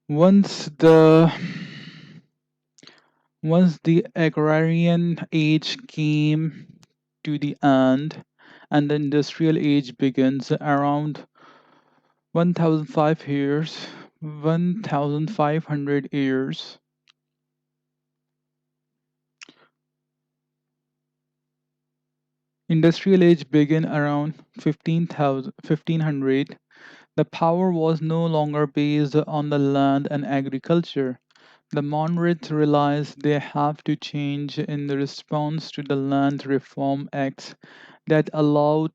Once the once the agrarian age came to the end and the industrial age begins around 1005 years 1500 years. Industrial age began around 1500. The power was no longer based on the land and agriculture. The Monrids realized they have to change in the response to the Land Reform Acts that allowed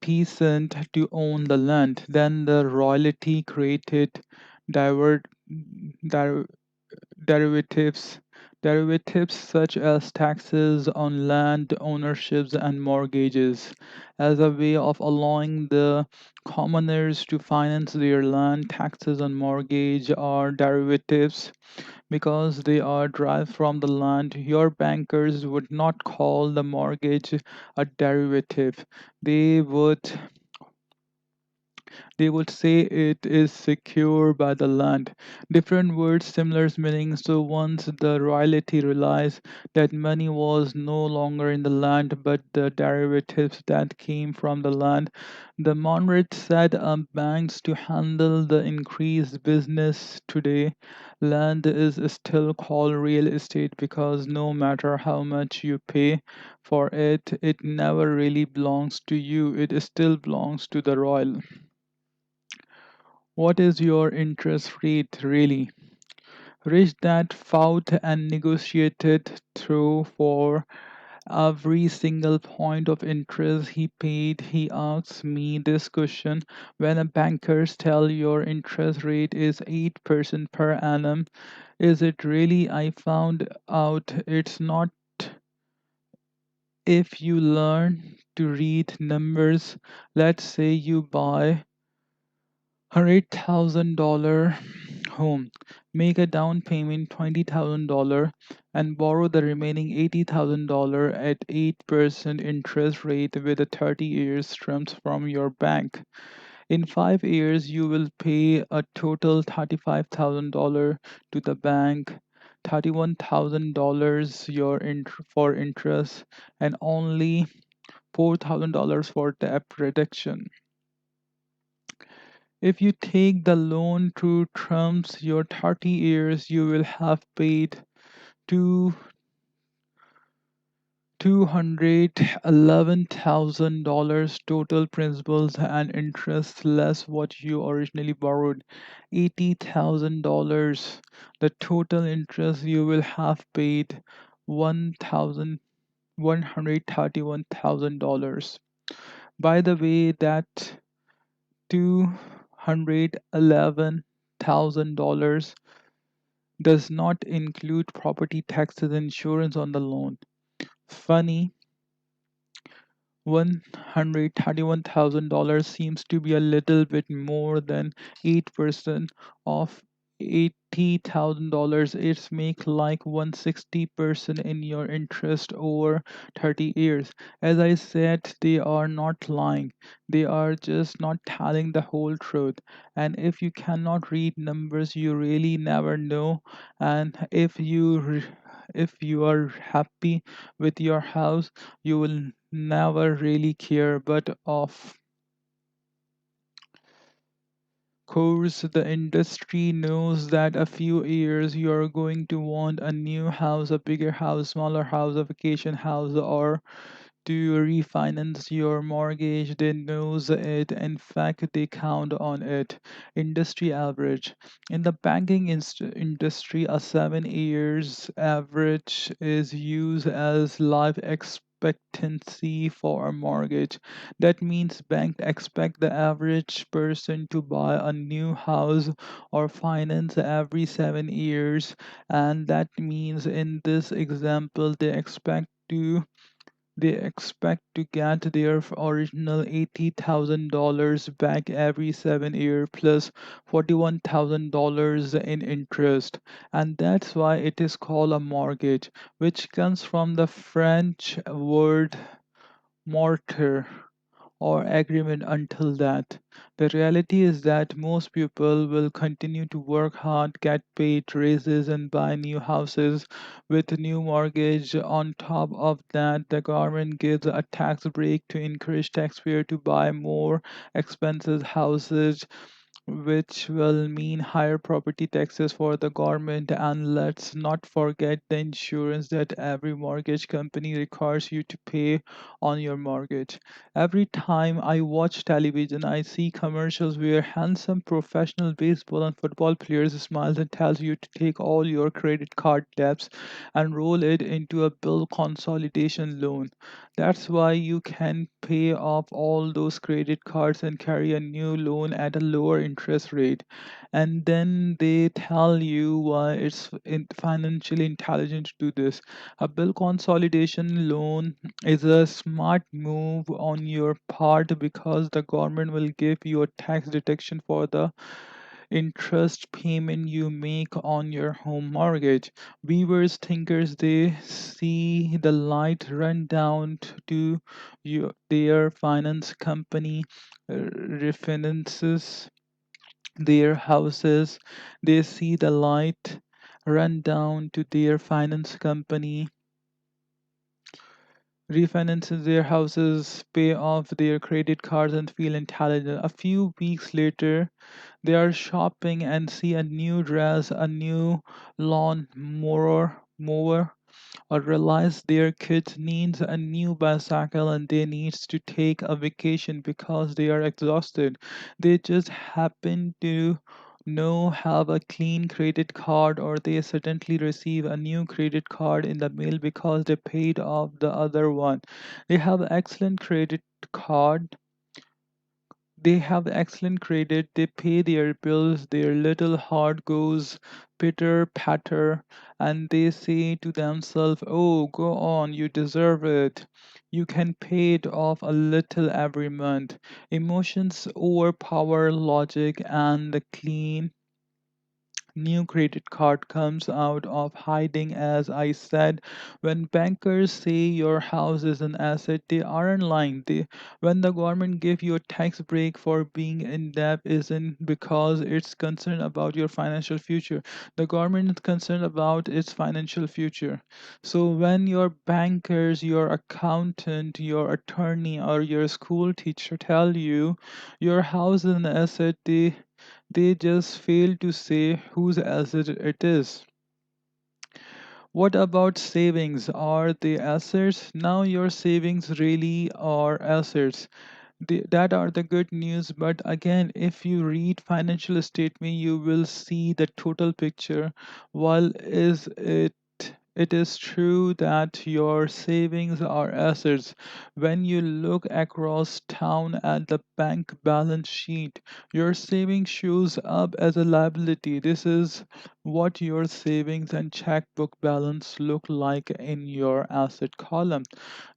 peasants to own the land. Then the royalty created diver- der- derivatives. Derivatives such as taxes on land ownerships and mortgages, as a way of allowing the commoners to finance their land. Taxes on mortgage are derivatives because they are derived from the land. Your bankers would not call the mortgage a derivative. They would they would say it is secure by the land. Different words, similar meanings. So once the royalty realized that money was no longer in the land but the derivatives that came from the land, the Monarch set up banks to handle the increased business. Today, land is still called real estate because no matter how much you pay for it, it never really belongs to you. It still belongs to the royal. What is your interest rate really? Rich Dad fought and negotiated through for every single point of interest he paid. He asks me this question: when a bankers tell your interest rate is 8% per annum, is it really? I found out it's not. If you learn to read numbers, let's say you buy $100,000 home, make a down payment $20,000, and borrow the remaining $80,000 at 8% interest rate with a 30 years terms from your bank. In 5 years, you will pay a total $35,000 to the bank, $31,000 for interest, and only $4,000 for debt reduction. If you take the loan to terms your 30 years, you will have paid two $211,000 total principals and interest less what you originally borrowed. $80,000. The total interest you will have paid $131,000. By the way, that $211,000 does not include property taxes and insurance on the loan. Funny, $131,000 seems to be a little bit more than 8% of $80,000. It's make like 160% in your interest over 30 years. As I said, they are not lying. They are just not telling the whole truth. And if you cannot read numbers, you really never know. And if you are happy with your house, you will never really care. But of course, the industry knows that a few years you are going to want a new house, a bigger house, smaller house, a vacation house, or to refinance your mortgage. They knows it. In fact, they count on it. Industry average. In the banking industry, a 7 years average is used as life expectancy for a mortgage. That means banks expect the average person to buy a new house or finance every 7 years, and that means in this example they expect to get their original $80,000 back every 7 years plus $41,000 in interest. And that's why it is called a mortgage, which comes from the French word mortar. or agreement until that. The reality is that most people will continue to work hard, get paid raises, and buy new houses with new mortgage. On top of that, the government gives a tax break to encourage taxpayer to buy more expensive houses, which will mean higher property taxes for the government. And let's not forget the insurance that every mortgage company requires you to pay on your mortgage. Every time I watch television, I see commercials where handsome professional baseball and football players smiles and tells you to take all your credit card debts and roll it into a bill consolidation loan. That's why you can pay off all those credit cards and carry a new loan at a lower interest rate. And then they tell you why it's financially intelligent to do this. A bill consolidation loan is a smart move on your part because the government will give you a tax deduction for the interest payment you make on your home mortgage. Weavers thinkers they see the light run down to their finance company, refinances their houses. They see the light run down to their finance company, refinances their houses, pay off their credit cards, and feel intelligent. A few weeks later, they are shopping and see a new dress, a new mower, or realize their kids needs a new bicycle and they needs to take a vacation because they are exhausted. They just happen to know have a clean credit card, or they suddenly receive a new credit card in the mail because they paid off the other one. They have excellent credit card, they have excellent credit, they pay their bills, their little heart goes pitter patter, and they say to themselves, oh, go on, you deserve it. You can pay it off a little every month. Emotions overpower logic, and the clean new credit card comes out of hiding. As I said, when bankers say your house is an asset, they aren't lying. When the government give you a tax break for being in debt, isn't because it's concerned about your financial future. The government is concerned about its financial future. So when your bankers, your accountant, your attorney, or your school teacher tell you your house is an asset, they just fail to say whose asset it is. What about savings? Are they assets? Now your savings really are assets. That are the good news, but again, if you read financial statement, you will see the total picture. While is it is true that your savings are assets. When you look across town at the bank balance sheet, your savings shows up as a liability. This is what your savings and checkbook balance look like in your asset column.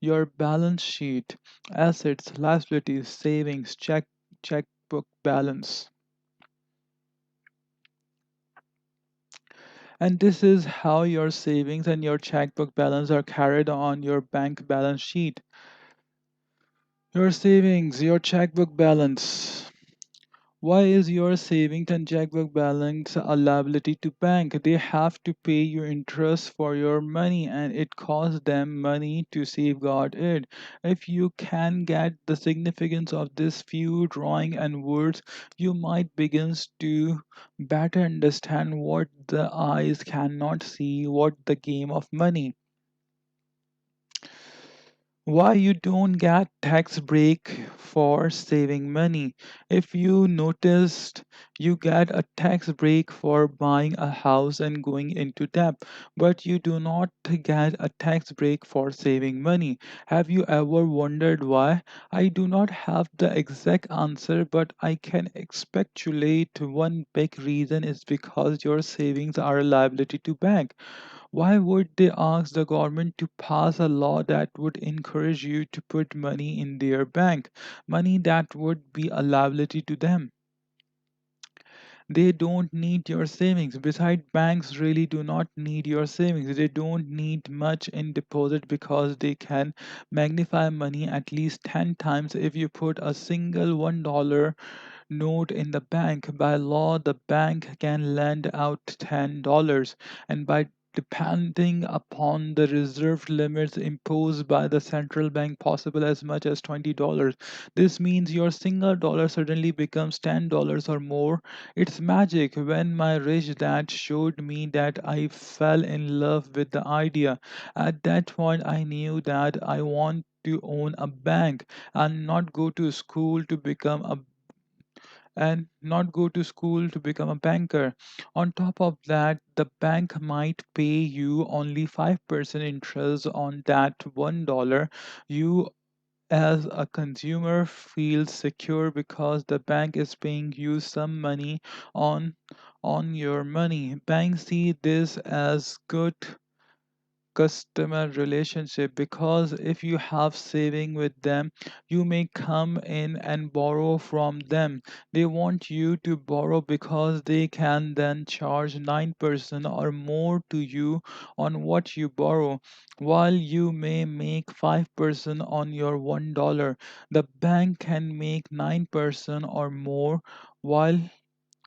Your balance sheet, assets, liabilities, savings, checkbook balance. And this is how your savings and your checkbook balance are carried on your bank balance sheet. Your savings, your checkbook balance. Why is your savings and checkbook balance a liability to bank? They have to pay you interest for your money and it costs them money to safeguard it. If you can get the significance of this few drawing and words, you might begin to better understand what the eyes cannot see, what the game of money. Why you don't get tax break for saving money. If you noticed, you get a tax break for buying a house and going into debt, but you do not get a tax break for saving money. Have you ever wondered why? I do not have the exact answer, but I can speculate one big reason is because your savings are a liability to bank. Why would they ask the government to pass a law that would encourage you to put money in their bank? Money that would be a liability to them. They don't need your savings. Besides, banks really do not need your savings. They don't need much in deposit because they can magnify money at least 10 times if you put a single $1 note in the bank. By law, the bank can lend out $10, and by depending upon the reserve limits imposed by the central bank, possible as much as $20. This means your single dollar suddenly becomes $10 or more. It's magic. When my rich dad showed me that, I fell in love with the idea. At that point, I knew that I want to own a bank and not go to school to become a banker. On top of that, the bank might pay you only 5% interest on that $1. You as a consumer feel secure because the bank is paying you some money on your money. Banks see this as good customer relationship because if you have saving with them, you may come in and borrow from them. They want you to borrow because they can then charge 9% or more to you on what you borrow, while you may make 5% on your $1. The bank can make 9% or more, while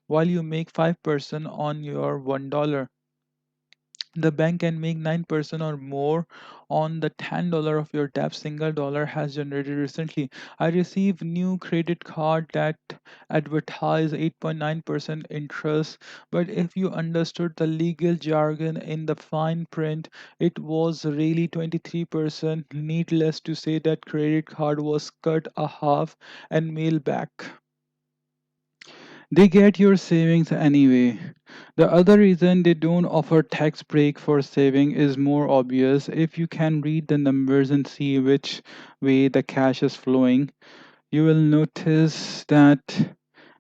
you make 5% on your $1. The bank can make 9% or more on the $10 of your debt single dollar has generated recently. I received new credit card that advertise 8.9% interest, but if you understood the legal jargon in the fine print, it was really 23%. Needless to say, that credit card was cut a half and mailed back. They get your savings anyway. The other reason they don't offer tax break for saving is more obvious. If you can read the numbers and see which way the cash is flowing, you will notice that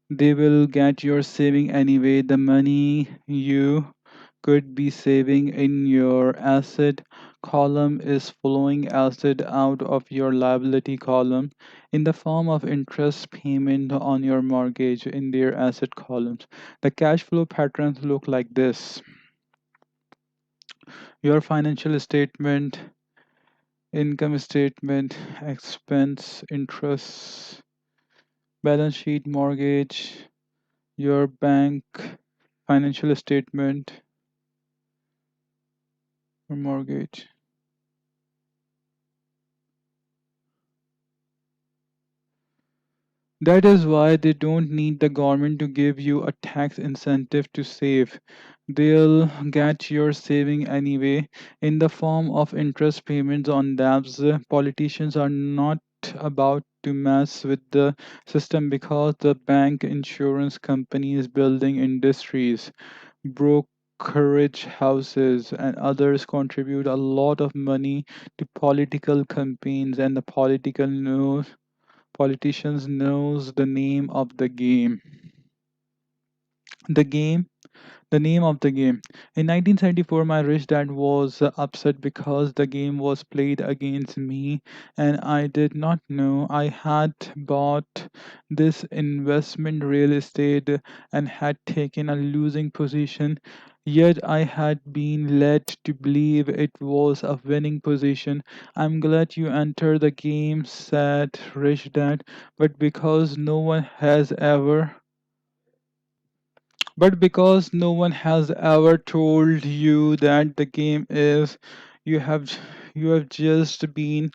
they will get your saving anyway. The money you could be saving in your asset column is flowing asset out of your liability column in the form of interest payment on your mortgage in their asset columns. The cash flow patterns look like this: your financial statement, income statement, expense, interest, balance sheet, mortgage, your bank financial statement, or mortgage. That is why they don't need the government to give you a tax incentive to save. They'll get your saving anyway in the form of interest payments on debts. Politicians are not about to mess with the system because the bank, insurance companies, building industries, brokerage houses, and others contribute a lot of money to political campaigns, and the politicians knows the name of the game. The game the name of the game. In 1974, my rich dad was upset because the game was played against me, and I did not know I had bought this investment real estate and had taken a losing position. Yet I had been led to believe it was a winning position. I'm glad you entered the game, said Rich Dad, but because no one has ever but because no one has ever told you that the game is, you have just been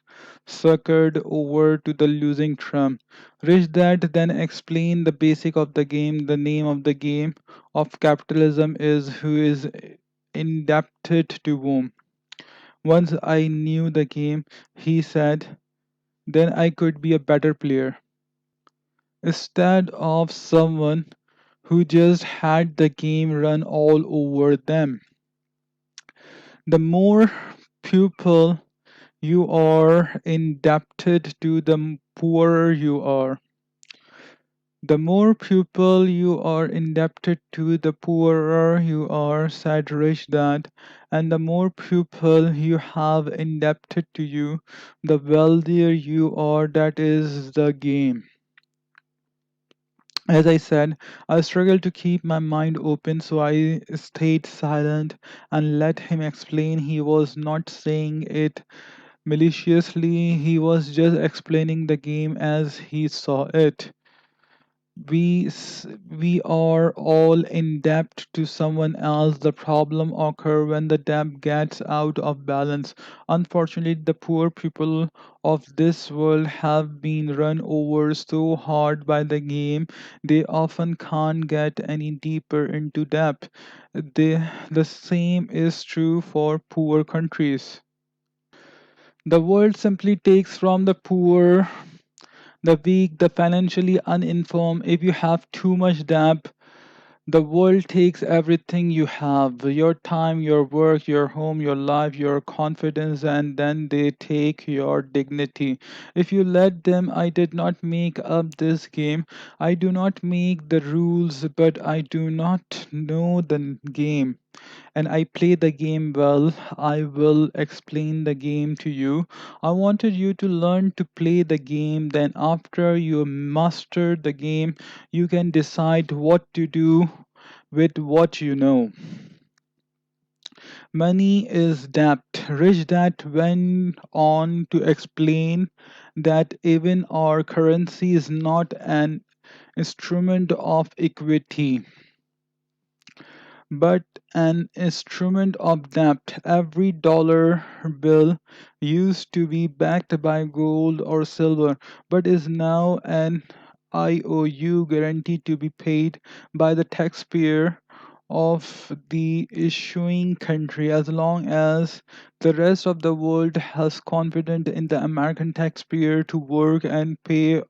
suckered over to the losing trump. Rich Dad then explained the basic of the game. The name of the game of capitalism is who is indebted to whom. Once I knew the game, he said, then I could be a better player. Instead of someone who just had the game run all over them. The more people you are indebted to, the poorer you are. The more people you are indebted to, the poorer you are, said Rich Dad. And the more people you have indebted to you, the wealthier you are. That is the game. As I said, I struggled to keep my mind open, so I stayed silent and let him explain. He was not saying it maliciously, he was just explaining the game as he saw it. We are all in debt to someone else. The problem occur when the debt gets out of balance. Unfortunately, the poor people of this world have been run over so hard by the game they often can't get any deeper into debt. The same is true for poor countries. The world simply takes from the poor, the weak, the financially uninformed. If you have too much debt, the world takes everything you have, your time, your work, your home, your life, your confidence, and then they take your dignity. If you let them, I did not make up this game. I do not make the rules, but I do not know the game and I play the game well. I will explain the game to you. I wanted you to learn to play the game. Then, after you master the game, you can decide what to do with what you know. Money is debt. Rich Dad went on to explain that even our currency is not an instrument of equity but an instrument of debt. Every dollar bill used to be backed by gold or silver, but is now an IOU guaranteed to be paid by the taxpayer of the issuing country as long as the rest of the world has confidence in the American taxpayer to work and pay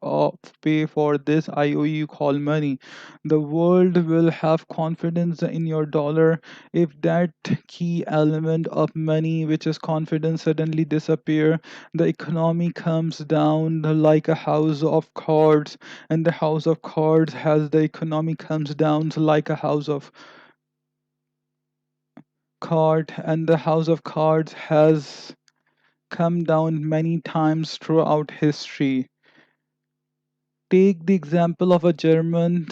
for this IOU called money. The world will have confidence in your dollar. If that key element of money, which is confidence, suddenly disappear, the economy comes down like a house of cards, and the house of cards has the economy comes down like a house of card, and the house of cards has come down many times throughout history. Take the example of a German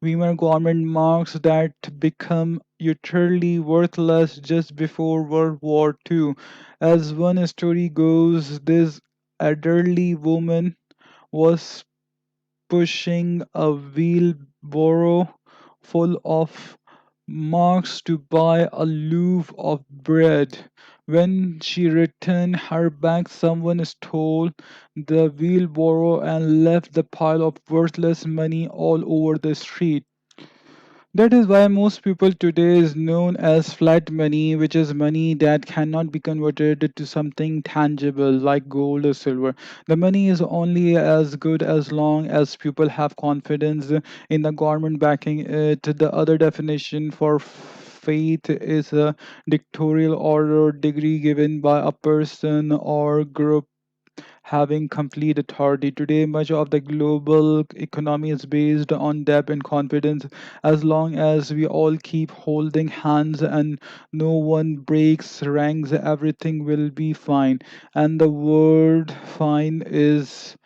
Weimar government marks that become utterly worthless just before World War II. As one story goes, this elderly woman was pushing a wheelbarrow full of marks to buy a loaf of bread. When she returned her bag, someone stole the wheelbarrow and left the pile of worthless money all over the street. That is why most people today is known as flat money, which is money that cannot be converted to something tangible like gold or silver. The money is only as good as long as people have confidence in the government backing it. The other definition for faith is a dictatorial order degree given by a person or group having complete authority. Today, much of the global economy is based on debt and confidence. As long as we all keep holding hands and no one breaks ranks, everything will be fine. And the word fine is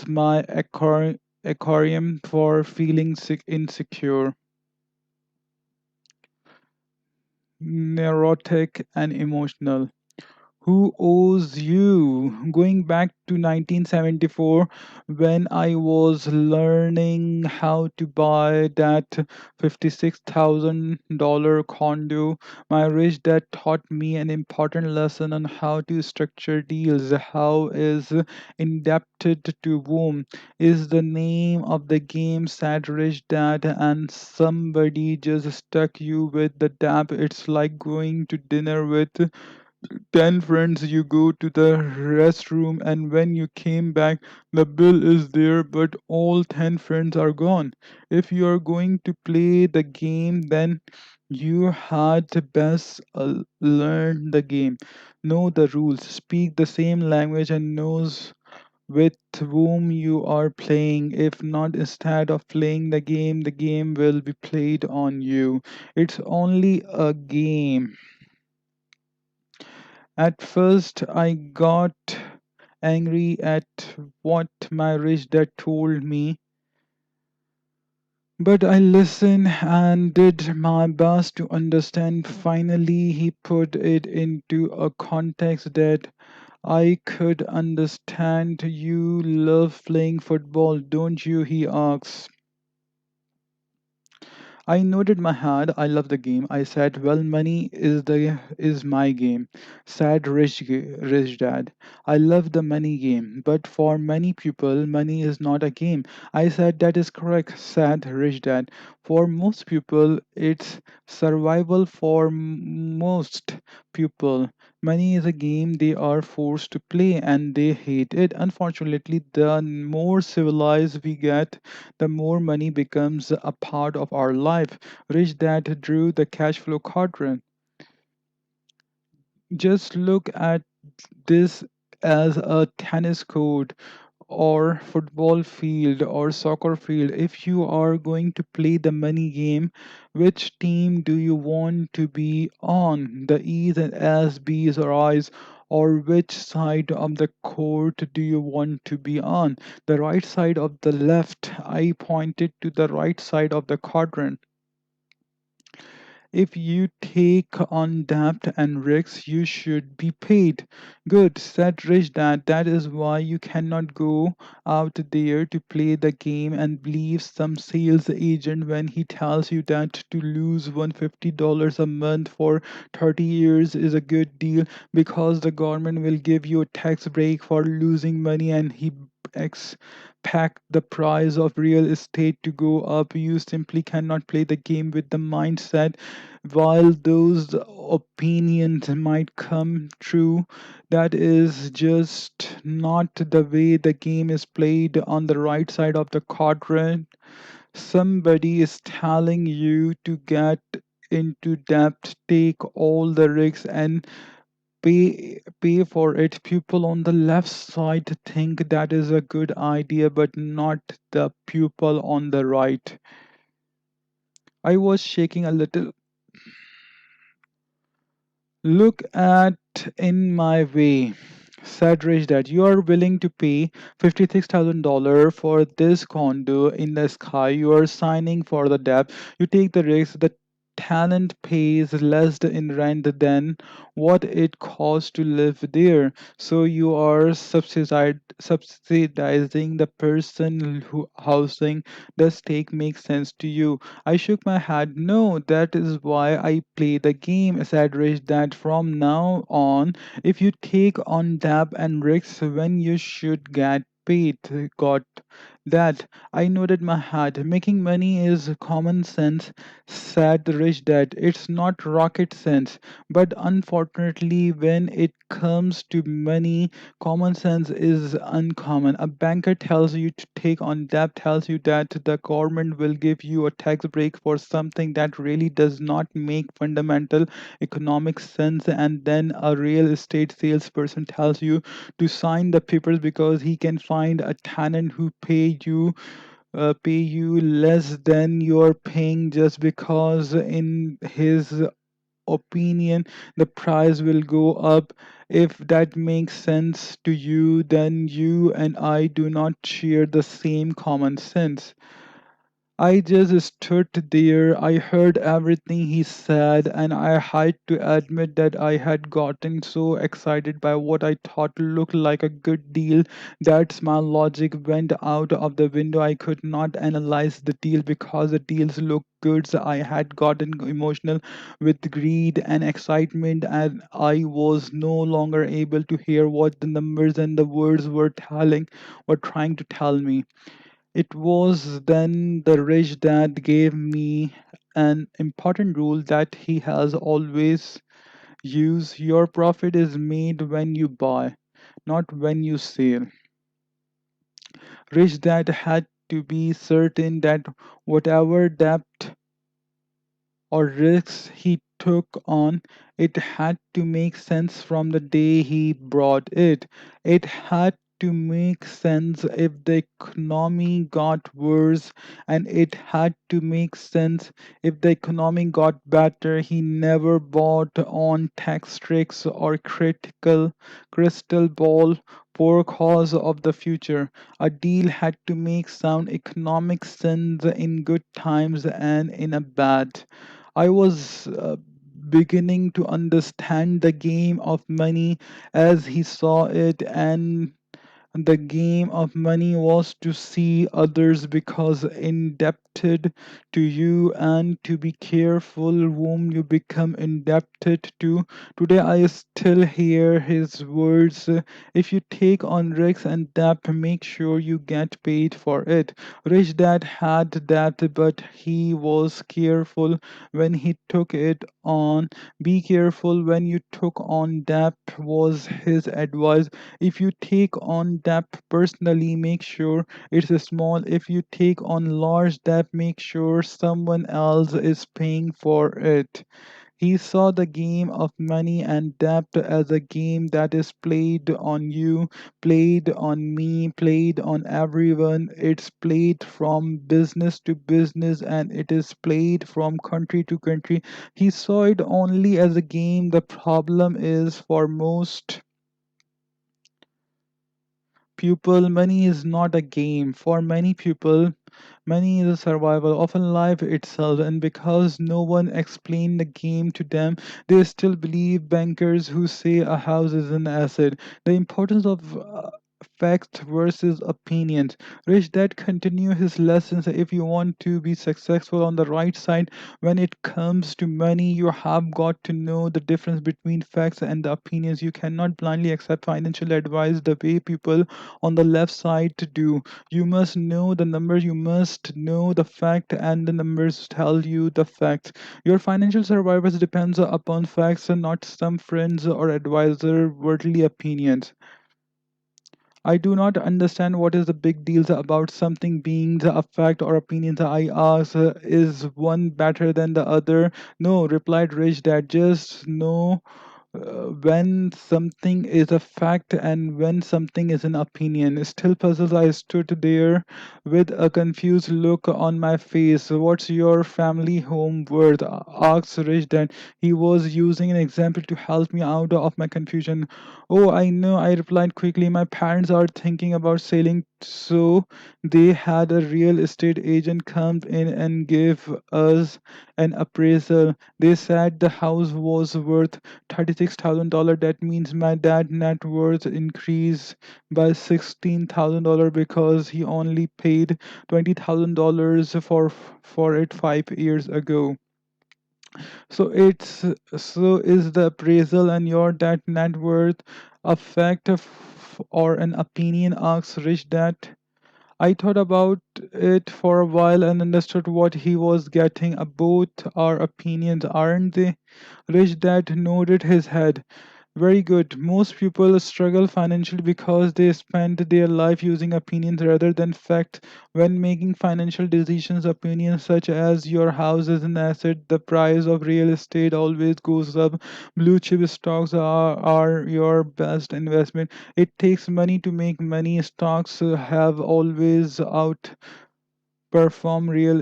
my aquarium for feeling insecure, neurotic, and emotional. Who owes you? Going back to 1974, when I was learning how to buy that $56,000 condo, my rich dad taught me an important lesson on how to structure deals. How is indebted to whom is the name of the game, said rich dad, and somebody just stuck you with the debt. It's like going to dinner with 10 friends, you go to the restroom, and when you came back, the bill is there, but all 10 friends are gone. If you are going to play the game, then you had to best learn the game, know the rules, speak the same language, and knows with whom you are playing. If not, instead of playing the game will be played on you. It's only a game. At first, I got angry at what my rich dad told me. But I listened and did my best to understand. Finally, he put it into a context that I could understand. You love playing football, don't you? He asked. I nodded my head. I love the game. I said, "Well, money is my game," said rich dad. "I love the money game, but for many people, money is not a game." I said, "That is correct," said rich dad. "For most people, it's survival. For most people, money is a game they are forced to play and they hate it. Unfortunately, the more civilized we get, the more money becomes a part of our life." Rich Dad drew the cash flow quadrant. Just look at this as a tennis court or football field or soccer field. If you are going to play the money game, which team do you want to be on? The E's and S's, B's or I's? Or which side of the court do you want to be on? The right side of the left. I pointed to the right side of the quadrant. If you take on debt and risks, you should be paid. Good, said Rich Dad. That is why you cannot go out there to play the game and believe some sales agent when he tells you that to lose $150 a month for 30 years is a good deal because the government will give you a tax break for losing money and he expect the price of real estate to go up. You simply cannot play the game with the mindset. While those opinions might come true, that is just not the way the game is played. On the right side of the quadrant, somebody is telling you to get into debt, take all the risks, and pay for it. People on the left side think that is a good idea, but not the people on the right. I was shaking a little. "Look at in my way," said Rich Dad. "You are willing to pay $56,000 for this condo in the sky. You are signing for the debt. You take the risk. The tenant pays less in rent than what it costs to live there. So you are subsidizing the person who housing. The stake makes sense to you." I shook my head. "No, that is why I play the game," said Rich. "That from now on, if you take on debt and risks when you should get paid." Got that? I nodded my head. "Making money is common sense," said Rich Dad. "It's not rocket science. But unfortunately, when it comes to money, common sense is uncommon. A banker tells you to take on debt, tells you that the government will give you a tax break for something that really does not make fundamental economic sense, and then a real estate salesperson tells you to sign the papers because he can find a tenant who pay you less than you're paying just because in his opinion the price will go up. If that makes sense to you, then you and I do not share the same common sense." I just stood there. I heard everything he said, and I had to admit that I had gotten so excited by what I thought looked like a good deal that my logic went out of the window. I could not analyze the deal because the deals looked good. So I had gotten emotional with greed and excitement, and I was no longer able to hear what the numbers and the words were trying to tell me. It was then the rich dad gave me an important rule that he has always used. Your profit is made when you buy, not when you sell. Rich dad had to be certain that whatever debt or risks he took on, it had to make sense from the day he brought it. It had to make sense if the economy got worse, and it had to make sense if the economy got better. He never bought on tax tricks or critical crystal ball forecast of the future. A deal had to make sound economic sense in good times and in a bad. I was beginning to understand the game of money as he saw it, and the game of money was to see others because indebted to you and to be careful whom you become indebted to. Today, I still hear his words: if you take on risks and debt, make sure you get paid for it. Rich Dad had debt, but he was careful when he took it on. Be careful when you took on debt, was his advice. If you take on debt personally, make sure it's small. If you take on large debt, make sure someone else is paying for it. He saw the game of money and debt as a game that is played on you, played on me, played on everyone. It's played from business to business, and it is played from country to country. He saw it only as a game. The problem is, for most people, money is not a game. For many people, money is a survival, often life itself, and because no one explained the game to them, they still believe bankers who say a house is an asset. The importance of facts versus opinions. Rich Dad continue his lessons. If you want to be successful on the right side when it comes to money, you have got to know the difference between facts and the opinions. You cannot blindly accept financial advice the way people on the left side do. You must know the numbers, you must know the fact, and the numbers tell you the facts. Your financial survival depends upon facts and not some friends or advisor worldly opinions. I do not understand what is the big deal about something being a fact or opinion. I ask, is one better than the other? No, replied Rich Dad. Just know when something is a fact and when something is an opinion. Still puzzled, I stood there with a confused look on my face. What's your family home worth? Asked Rich Dad. He was using an example to help me out of my confusion. Oh, I know, I replied quickly. My parents are thinking about selling, so they had a real estate agent come in and give us an appraisal. They said the house was worth $36,000. That means my dad net worth increased by $16,000 because he only paid $20,000 for it 5 years ago. So it's so is the appraisal and your dad net worth a fact or an opinion? Asks Rich Dad. I thought about it for a while and understood what he was getting. Both are opinions, aren't they? Rich Dad nodded his head. Very good. Most people struggle financially because they spend their life using opinions rather than facts. When making financial decisions, opinions such as your house is an asset, the price of real estate always goes up, blue chip stocks are your best investment. It takes money to make money. Stocks have always outperformed real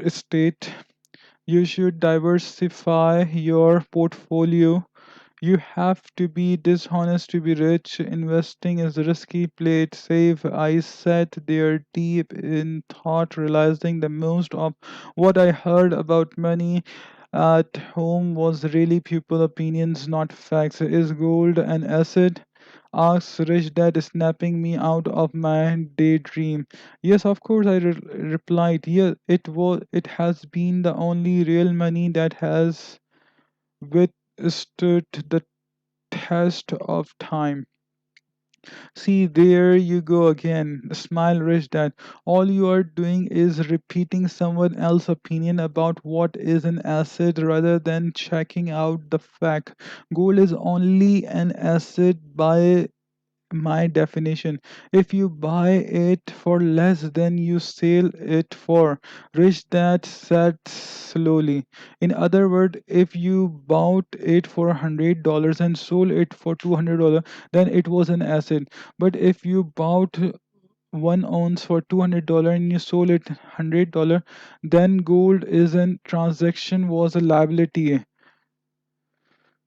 estate. You should diversify your portfolio. You have to be dishonest to be rich. Investing is risky. Play it safe. I sat there deep in thought, realizing that most of what I heard about money at home was really people opinions, not facts. Is gold an asset? Asked Rich Dad, snapping me out of my daydream. Yes, of course, I replied. Yes, It has been the only real money that has withstood the test of time. See, there you go again. Smile, Rich Dad. All you are doing is repeating someone else's opinion about what is an asset rather than checking out the fact. Gold is only an asset by my definition. If you buy it for less than you sell it for, Rich Dad said slowly. In other words, if you bought it for $100 and sold it for $200, then it was an asset. But if you bought 1 ounce for $200 and you sold it $100, then gold is an transaction was a liability.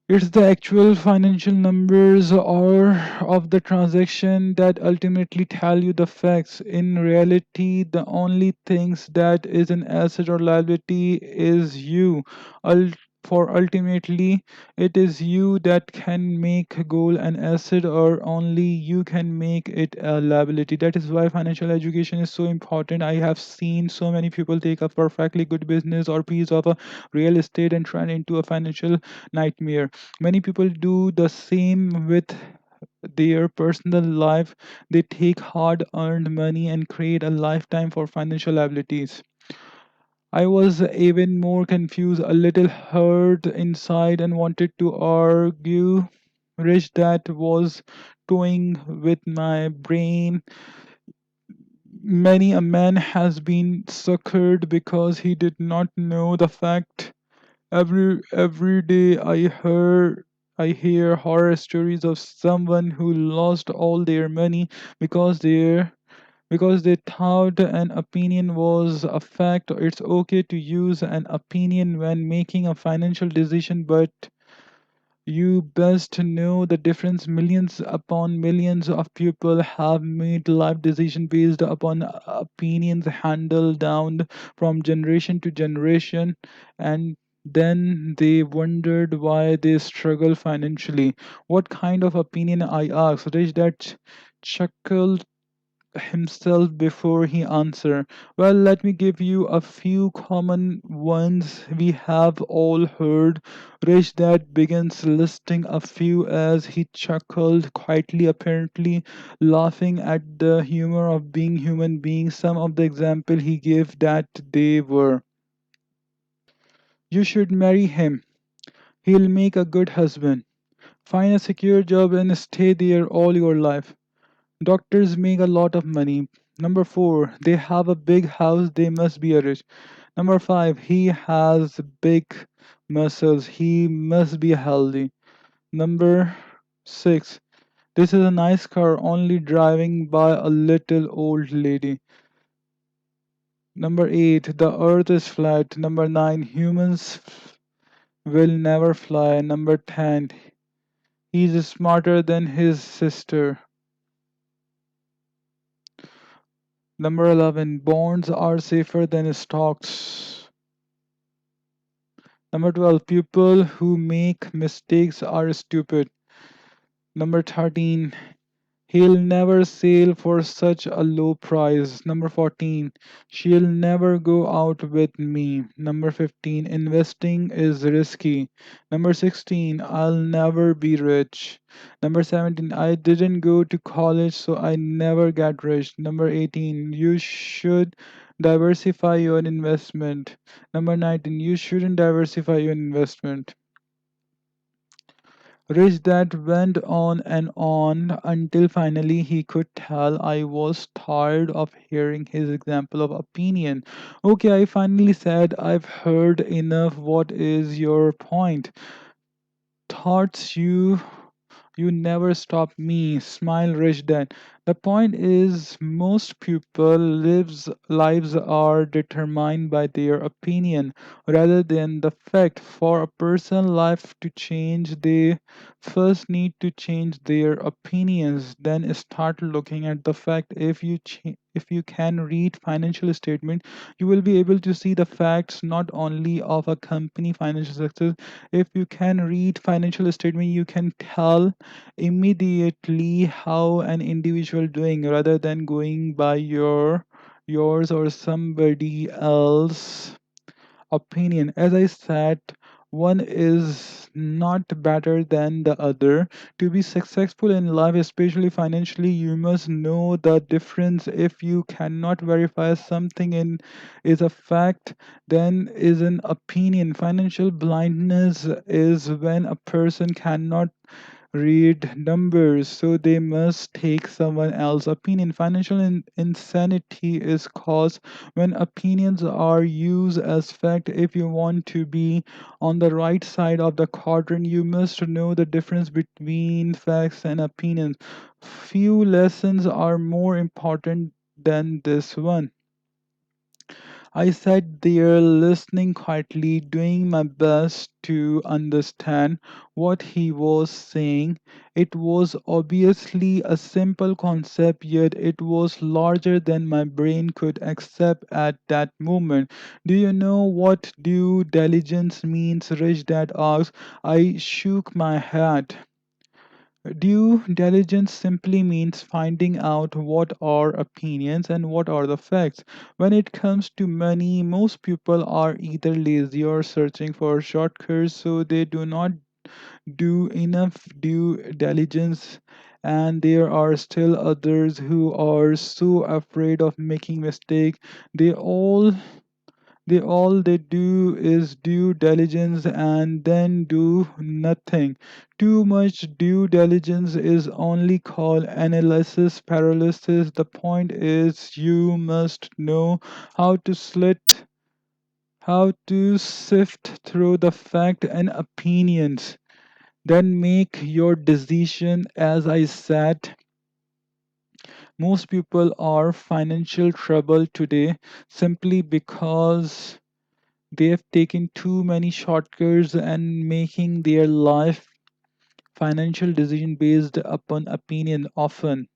It's the actual financial numbers or of the transaction that ultimately tell you the facts. In reality, the only things that is an asset or liability is you. Ul- for ultimately, it is you that can make gold an asset, or only you can make it a liability. That is why financial education is so important. I have seen so many people take a perfectly good business or piece of a real estate and turn into a financial nightmare. Many people do the same with their personal life. They take hard earned money and create a lifetime for financial liabilities. I was even more confused, a little hurt inside, and wanted to argue. Rich that was toying with my brain. Many a man has been suckered because he did not know the fact. Every day I hear horror stories of someone who lost all their money because they thought an opinion was a fact. It's okay to use an opinion when making a financial decision, but you best know the difference. Millions upon millions of people have made life decisions based upon opinions handled down from generation to generation, and then they wondered why they struggle financially. What kind of opinion, I asked. Rich Dad chuckled himself before he answered. Well, let me give you a few common ones we have all heard. Rich Dad begins listing a few as he chuckled quietly, apparently laughing at the humor of being human beings. Some of the example he gave that they were: you should marry him. He'll make a good husband. Find a secure job and stay there all your life. Doctors make a lot of money. Number 4, they have a big house, they must be a rich. Number 5, he has big muscles, he must be healthy. Number 6, this is a nice car, only driving by a little old lady. Number 8, the earth is flat. Number 9, humans will never fly. Number 10, he's smarter than his sister. Number 11, bonds are safer than stocks. Number 12, people who make mistakes are stupid. Number 13, he'll never sell for such a low price. Number 14, she'll never go out with me. Number 15, investing is risky. Number 16, I'll never be rich. Number 17, I didn't go to college so I never get rich. Number 18, you should diversify your investment. Number 19, you shouldn't diversify your investment. Rich Dad went on and on until finally he could tell I was tired of hearing his example of opinion. Okay, I finally said, I've heard enough. What is your point? Thoughts you never stop me, smile Rich Dad. The point is, most people lives are determined by their opinion rather than the fact. For a person life to change, they first need to change their opinions, then start looking at the fact. If you can read financial statement, you will be able to see the facts not only of a company financial success. If you can read financial statement, you can tell immediately how an individual doing rather than going by yours or somebody else opinion. As I said, one is not better than the other. To be successful in life, especially financially, you must know the difference. If you cannot verify something in is a fact, then is an opinion. Financial blindness is when a person cannot read numbers, so they must take someone else's opinion. Financial insanity is caused when opinions are used as fact. If you want to be on the right side of the quadrant, you must know the difference between facts and opinions. Few lessons are more important than this one. I sat there listening quietly, doing my best to understand what he was saying. It was obviously a simple concept, yet it was larger than my brain could accept at that moment. Do you know what due diligence means? Rich Dad asked. I shook my head. Due diligence simply means finding out what are opinions and what are the facts. When it comes to money, most people are either lazy or searching for shortcuts, so they do not do enough due diligence. And there are still others who are so afraid of making mistakes. They all they do is due diligence and then do nothing. Too much due diligence is only called analysis paralysis. The point is you must know how to slit how to sift through the fact and opinions, then make your decision. As I said, most people are financial trouble today simply because they have taken too many shortcuts and making their life financial decision based upon opinion often.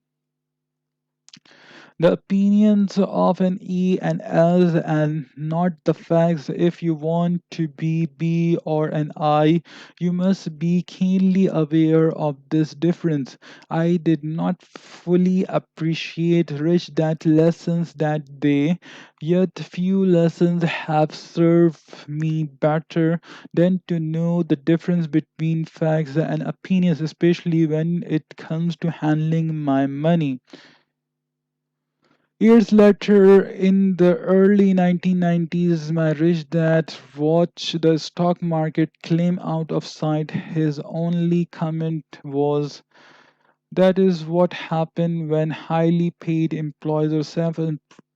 The opinions of an E and S and not the facts. If you want to be B or an I, you must be keenly aware of this difference. I did not fully appreciate rich that lessons that day, yet few lessons have served me better than to know the difference between facts and opinions, especially when it comes to handling my money. Years later, in the early 1990s, my rich dad watched the stock market climb out of sight. His only comment was, that is what happens when highly paid employees or self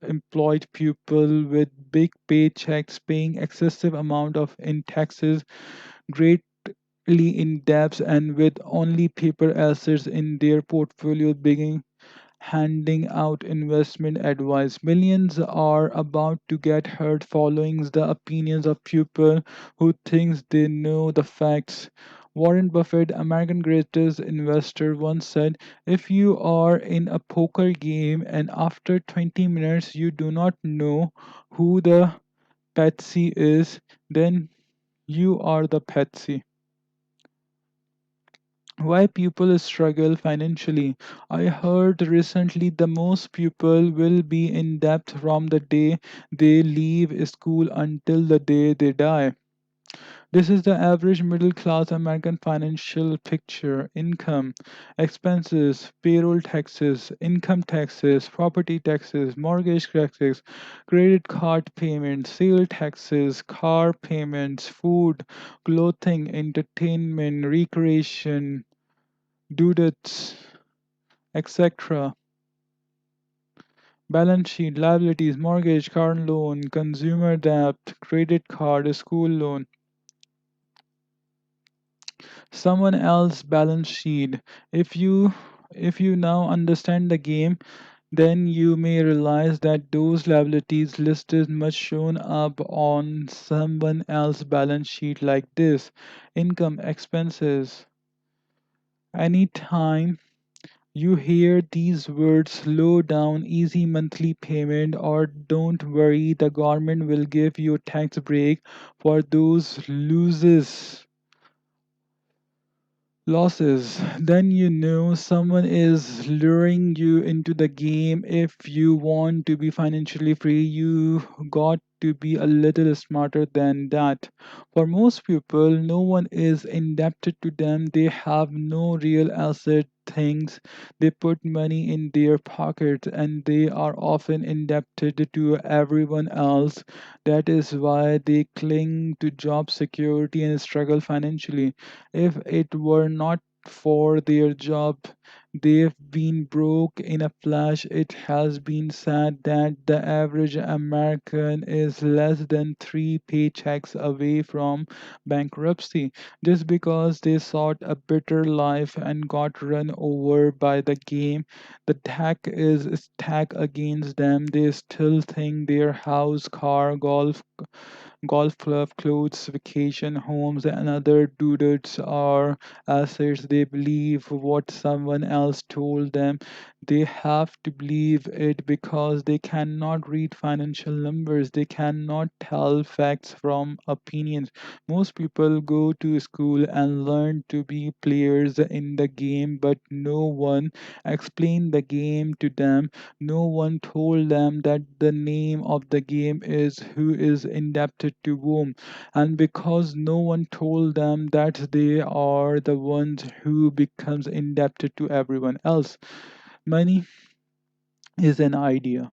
employed people with big paychecks paying excessive amount of in taxes, greatly in debts, and with only paper assets in their portfolio begin handing out investment advice. Millions are about to get hurt following the opinions of people who thinks they know the facts. Warren Buffett, American greatest investor, once said, if you are in a poker game and after 20 minutes you do not know who the patsy is, then you are the patsy. Why people struggle financially? I heard recently the most people will be in debt from the day they leave school until the day they die. This is the average middle class American financial picture. Income, expenses, payroll taxes, income taxes, property taxes, mortgage taxes, credit card payments, sale taxes, car payments, food, clothing, entertainment, recreation, due etc. Balance sheet, liabilities, mortgage, car loan, consumer debt, credit card, school loan, someone else balance sheet. If you if you now understand the game, then you may realize that those liabilities listed must shown up on someone else's balance sheet like this. Income, expenses. Anytime you hear these words, slow down, easy monthly payment, or don't worry, the government will give you a tax break for those losses, then you know someone is luring you into the game. If you want to be financially free, you got to be a little smarter than that. For most people, no one is indebted to them. They have no real asset things. They put money in their pockets and they are often indebted to everyone else. That is why they cling to job security and struggle financially. If it were not for their job. They've been broke in a flash. It has been said that the average American is less than three paychecks away from bankruptcy just because they sought a better life and got run over by the game. The tack is stacked against them. They still think their house, car, golf club, clothes, vacation homes, and other dudes are assets. They believe what someone else told them. They have to believe it because they cannot read financial numbers. They cannot tell facts from opinions. Most people go to school and learn to be players in the game, but no one explained the game to them. No one told them that the name of the game is who is indebted to whom. And because no one told them that, they are the ones who becomes indebted to everyone else. Money is an idea.